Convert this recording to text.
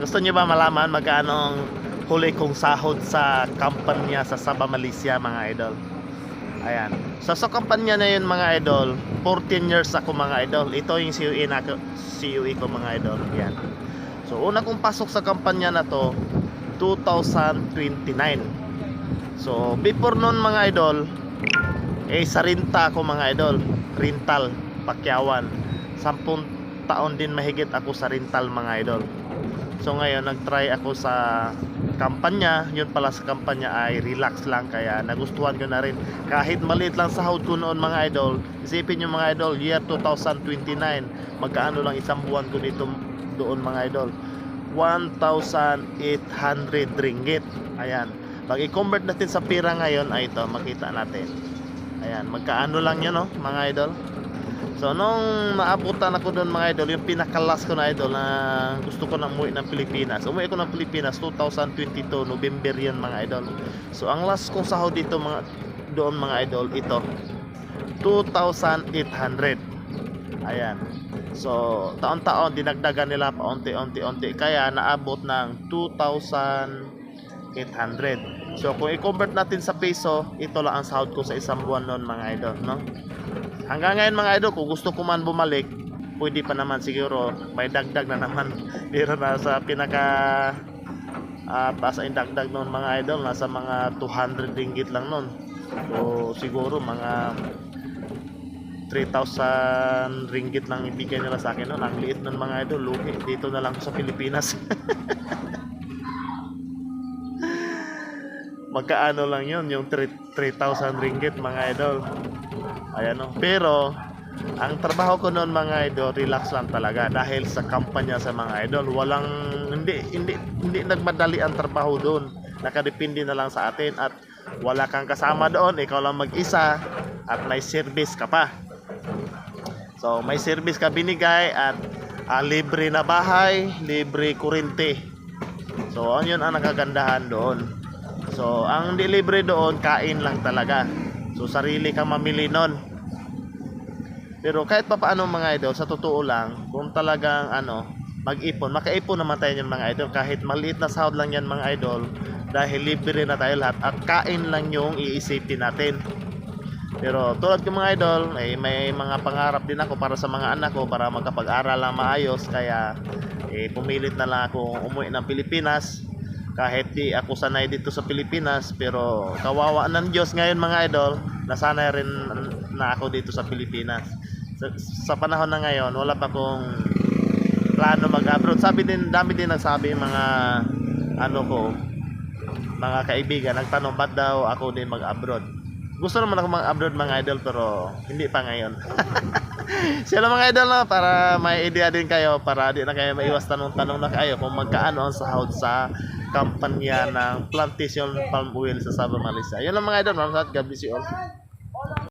Gusto niyo ba malaman magkano ang huli kong sahod sa kampanya sa Sabah, Malaysia, mga idol? Ayan. So sa kampanya na yun, mga idol, 14 years ako, mga idol. Ito yung CUE ko, mga idol. Ayan. So una kong pasok sa kampanya na to 2029. So before noon, mga idol, sa renta ako, mga idol. Rental, Pakyawan. 10 taon din mahigit ako sa rental, mga idol. So ngayon nagtry ako sa kampanya. Yun pala, sa kampanya ay relax lang, kaya nagustuhan ko na rin. Kahit maliit lang sahod ko noon, mga idol. Isipin nyo, mga idol, year 2029, magkaano lang isang buwan ko dito doon, mga idol? 1,800 ringgit. Ayan, pag i-convert natin sa pira ngayon, ay ito, makita natin. Ayan, magkaano lang yun, no, mga idol? So nung naabutan ako doon, mga idol, yung pinakalas ko na, idol, na gusto ko na umuwi ng Pilipinas. Umuwi ko ng Pilipinas 2022 November yan, mga idol. So ang last kong sahod dito, doon, mga idol, ito 2,800. Ayan. So taon-taon dinagdagan nila paunti-unti, kaya naabot ng 2,800. So kung i-convert natin sa peso, ito lang ang sahod ko sa isang buwan noon, mga idol, no? Hanggang ngayon, mga idol, kung gusto ko man bumalik, pwede pa naman, siguro may dagdag na naman. Pero nasa pinaka taas ay dagdag noon, mga idol, nasa mga 200 ringgit lang noon. So siguro mga 3,000 ringgit lang ibigay nila sa akin noon. Ang liit nun, mga idol, lugi. Dito na lang sa Pilipinas. Magkaano lang yun, yung 3,000 ringgit, mga idol. Ayan, no? Pero ang trabaho ko noon, mga idol, relax lang talaga dahil sa kampanya, sa mga idol. Hindi nagmadali ang trabaho doon. Nakadepende na lang sa atin, at wala kang kasama doon, ikaw lang mag-isa, at may service ka pa. So may service ka binigay, at libre na bahay, libre kuryente. So yun ang nakagandahan doon. So ang di libre doon, kain lang talaga. So sarili kang mamili nun. Pero kahit pa paano, mga idol, sa totoo lang, kung talagang mag-ipon, makaipon naman tayo yan, mga idol. Kahit maliit na sahod lang yan, mga idol, dahil libre na tayo lahat, at kain lang yung iisipin natin. Pero tulad ko, mga idol, may mga pangarap din ako para sa mga anak ko, para magkapag-aral lang maayos. Kaya pumilit na lang ako umuwi ng Pilipinas. Kahit di ako sanay dito sa Pilipinas, pero kawawa ng Diyos ngayon, mga idol, nasanay rin na ako dito sa Pilipinas. Sa panahon na ngayon, wala pa akong plano mag-abroad. Dami din nagsabi, mga mga kaibigan, nagtanong ba't daw ako din mag-abroad. Gusto naman ako mag-abroad, mga idol, pero hindi pa ngayon. Sila, mga idol, no? Para may idea din kayo, para di na kayo maiwas tanong-tanong na kayo kung magkaano ang sahod sa kampanya ng plantation palm oil sa Sabah, Malaysia. Yun lang, mga idol. God bless you all.